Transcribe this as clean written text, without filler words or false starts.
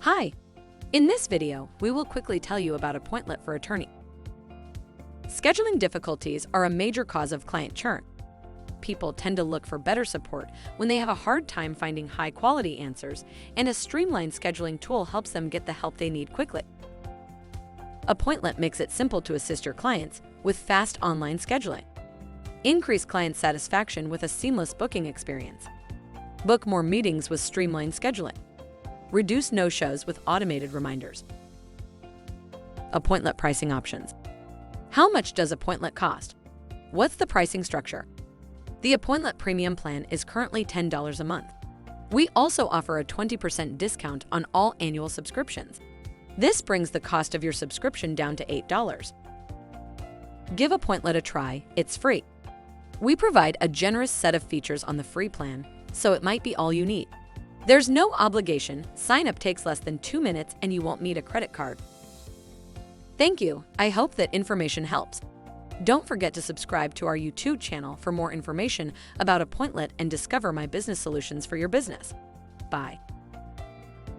Hi! In this video, we will quickly tell you about Appointlet for Attorney. Scheduling difficulties are a major cause of client churn. People tend to look for better support when they have a hard time finding high-quality answers, and a streamlined scheduling tool helps them get the help they need quickly. Appointlet makes it simple to assist your clients with fast online scheduling. Increase client satisfaction with a seamless booking experience. Book more meetings with streamlined scheduling. Reduce no-shows with automated reminders. Appointlet pricing options. How much does Appointlet cost? What's the pricing structure? The Appointlet Premium plan is currently $10 a month. We also offer a 20% discount on all annual subscriptions. This brings the cost of your subscription down to $8. Give Appointlet a try, it's free. We provide a generous set of features on the free plan, so it might be all you need. There's no obligation, sign-up takes less than 2 minutes, and you won't need a credit card. Thank you, I hope that information helps. Don't forget to subscribe to our YouTube channel for more information about Appointlet and discover my business solutions for your business. Bye.